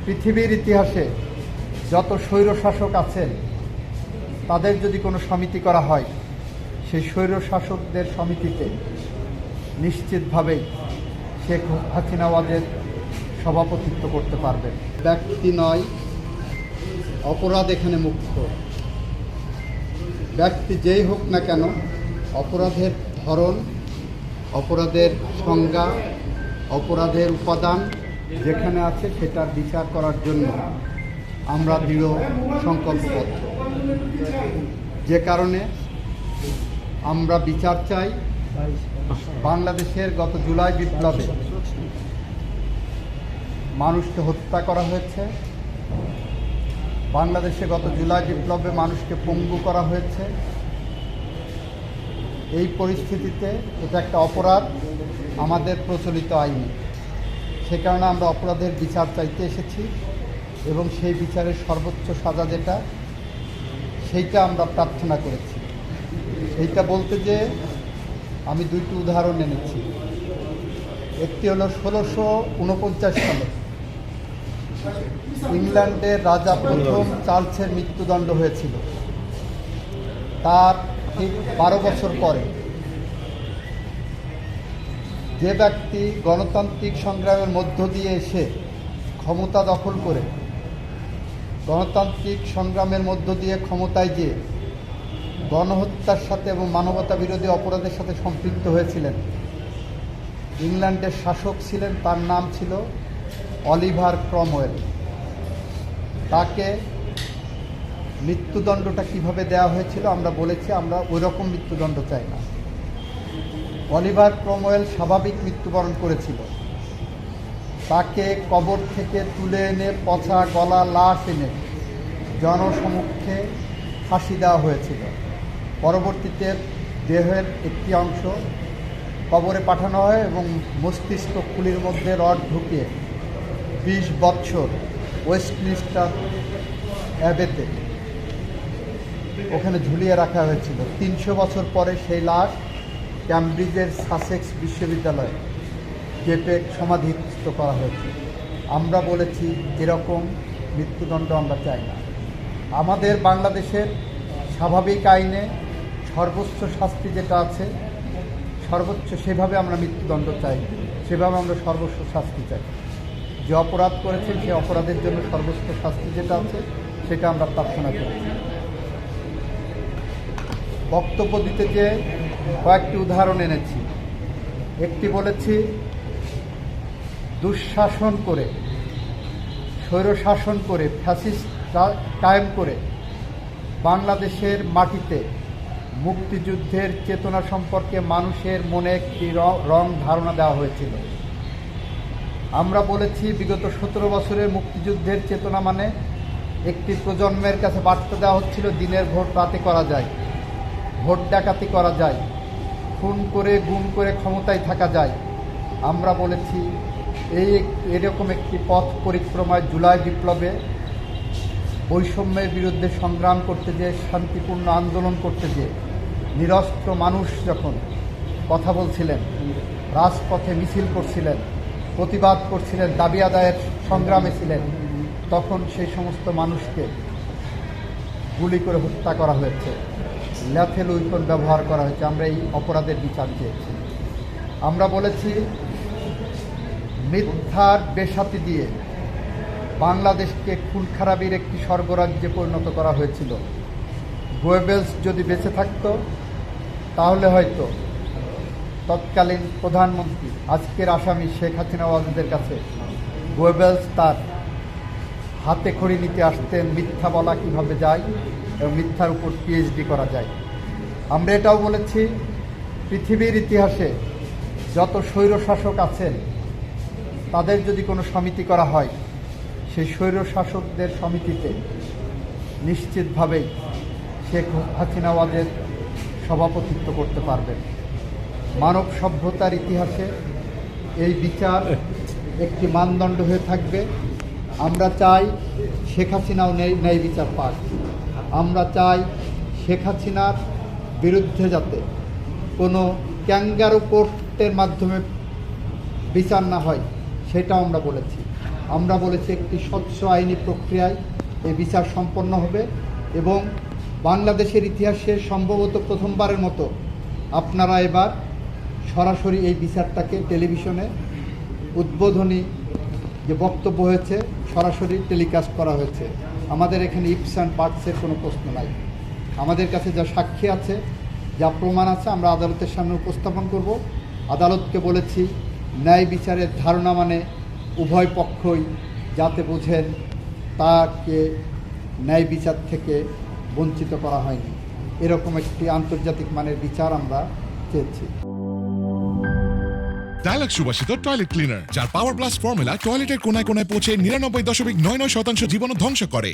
পৃথিবীর ইতিহাসে যত স্বৈরশাসক আছেন তাদের যদি কোনো সমিতি করা হয়, সেই স্বৈরশাসকদের সমিতিতে নিশ্চিতভাবেই শেখ হাসিনা ওয়াজেদ সভাপতিত্ব করতে পারবেন। ব্যক্তি নয়, অপরাধ এখানে মুখ্য। ব্যক্তি যেই হোক না কেন, অপরাধের ধরন, অপরাধের সংজ্ঞা, অপরাধের উপাদান যেখানে আছে সেটার বিচার করার জন্য আমরা দৃঢ় সংকল্পবদ্ধ। যে কারণে আমরা বিচার চাই। বাংলাদেশের গত জুলাই বিপ্লবে মানুষকে হত্যা করা হয়েছে, বাংলাদেশে গত জুলাই বিপ্লবে মানুষকে পঙ্গু করা হয়েছে। এই পরিস্থিতিতে এটা একটা অপরাধ আমাদের প্রচলিত আইনে। সে কারণে আমরা অপরাধের বিচার চাইতে এসেছি এবং সেই বিচারের সর্বোচ্চ সাজা যেটা, সেইটা আমরা প্রার্থনা করেছি। এইটা বলতে যে আমি দুইটি উদাহরণ এনেছি। একটি হলো 1649 সালে ইংল্যান্ডের রাজা প্রথম চার্লসের মৃত্যুদণ্ড হয়েছিল। তার ঠিক 12 বছর পরে যে ব্যক্তি গণতান্ত্রিক সংগ্রামের মধ্য দিয়ে এসে ক্ষমতা দখল করে, গণতান্ত্রিক সংগ্রামের মধ্য দিয়ে ক্ষমতায় গিয়ে গণহত্যার সাথে এবং মানবতা বিরোধী অপরাধের সাথে সম্পৃক্ত হয়েছিলেন, ইংল্যান্ডের শাসক ছিলেন, তার নাম ছিল অলিভার ক্রমওয়েল। তাকে মৃত্যুদণ্ডটা কিভাবে দেওয়া হয়েছিল আমরা বলেছি আমরা ওই রকম মৃত্যুদণ্ড চাই না। অলিভার ক্রমওয়েল স্বাভাবিক মৃত্যুবরণ করেছিল। তাকে কবর থেকে তুলে এনে পচা গলা লাশ এনে জনসমক্ষে ফাঁসি দেওয়া হয়েছিল। পরবর্তীতে দেহের একটি অংশ কবরে পাঠানো হয় এবং মস্তিষ্ক খুলির মধ্যে রড ঢুকিয়ে 20 বৎসর ওয়েস্টমিনস্টার অ্যাবেতে ওখানে ঝুলিয়ে রাখা হয়েছিল। 300 বছর পরে সেই লাশ ক্যামব্রিজের সাসেক্স বিশ্ববিদ্যালয়ে গেটে সমাধিস্থ করা হয়েছে। আমরা বলেছি এরকম মৃত্যুদণ্ড আমরা চাই না। আমাদের বাংলাদেশের স্বাভাবিক আইনে সর্বোচ্চ শাস্তি যেটা আছে, সর্বোচ্চ সেভাবে আমরা মৃত্যুদণ্ড চাই, সেভাবে আমরা সর্বোচ্চ শাস্তি চাই। যে অপরাধ করেছেন সেই অপরাধের জন্য সর্বোচ্চ শাস্তি যেটা আছে সেটা আমরা প্রার্থনা করেছি। বক্তব্য দিতে যে কয়েকটি উদাহরণ এনেছি। একটি বলেছি দুঃশাসন করে, স্বৈরশাসন করে, ফ্যাসিস্ট কায়েম করে বাংলাদেশের মাটিতে মুক্তিযুদ্ধের চেতনা সম্পর্কে মানুষের মনে একটি রং ধারণা দেওয়া হয়েছিল। আমরা বলেছি বিগত 17 বছরের মুক্তিযুদ্ধের চেতনা মানে একটি প্রজন্মের কাছে বার্তা দেওয়া হচ্ছিল দিনের ভোট রাতে করা যায়, ভোট ডাকাতি করা যায়, খুন করে গুম করে ক্ষমতায় থাকা যায়। আমরা বলেছি এরকম একটি পথ পরিক্রমায় জুলাই বিপ্লবে বৈষম্যের বিরুদ্ধে সংগ্রাম করতে যেয়ে, শান্তিপূর্ণ আন্দোলন করতে যেয়ে নিরস্ত্র মানুষ যখন কথা বলছিলেন, রাজপথে মিছিল করছিলেন, প্রতিবাদ করছিলেন, দাবি আদায়ের সংগ্রামে ছিলেন, তখন সেই সমস্ত মানুষকে গুলি করে হত্যা করা হয়েছে, ল্যাথেল উইপন ব্যবহার করা হয়েছে। আমরা এই অপরাধের বিচার চেয়েছি। আমরা বলেছি মিথ্যার বেসাতি দিয়ে বাংলাদেশকে খুন খারাপির একটি স্বর্গরাজ্যে পরিণত করা হয়েছিল। গোয়েবেলস যদি বেঁচে থাকতো তাহলে হয়তো তৎকালীন প্রধানমন্ত্রী, আজকের আসামি শেখ হাসিনা ওয়াজেদের কাছে গোয়েবেলস তার হাতে খড়ি নিতে আসতেন, মিথ্যা বলা কীভাবে যায় এবং মিথ্যার উপর PhD করা যায়। আমরা এটাও বলেছি পৃথিবীর ইতিহাসে যত স্বৈরশাসক আছেন তাদের যদি কোনো সমিতি করা হয়, সেই স্বৈরশাসকদের সমিতিতে নিশ্চিতভাবেই শেখ হাসিনা ওয়াজেদ সভাপতিত্ব করতে পারবেন। মানব সভ্যতার ইতিহাসে এই বিচার একটি মানদণ্ড হয়ে থাকবে। আমরা চাই শেখ হাসিনাও ন্যায় বিচার পাক। আমরা চাই শেখ হাসিনার বিরুদ্ধে যাতে কোনো ক্যাঙ্গারু কোর্টের মাধ্যমে বিচার না হয়, সেটাও আমরা বলেছি। আমরা বলেছি একটি স্বচ্ছ আইনি প্রক্রিয়ায় এই বিচার সম্পন্ন হবে এবং বাংলাদেশের ইতিহাসে সম্ভবত প্রথমবারের মতো আপনারা এবার সরাসরি এই বিচারটাকে টেলিভিশনে উদ্বোধনী যে বক্তব্য হয়েছে সরাসরি টেলিকাস্ট করা হয়েছে। আমাদের এখানে ইপস অ্যান্ড পার্টসের কোনো প্রশ্ন নাই। আমাদের কাছে যা সাক্ষী আছে, যা প্রমাণ আছে, আমরা আদালতের সামনে উপস্থাপন করব। আদালতকে বলেছি ন্যায় বিচারের ধারণা মানে উভয় পক্ষই যাতে বোঝেন তাকে ন্যায় বিচার থেকে বঞ্চিত করা হয়নি, এরকম একটি আন্তর্জাতিক মানের বিচার আমরা চেয়েছি। ডায়ালগ সুবাসিত টয়লেট ক্লিনার, যার পাওয়ার প্লাস ফর্মুলা টয়লেটের কোনায় কোনায় পৌঁছে 99.99% জীবাণু ধ্বংস করে।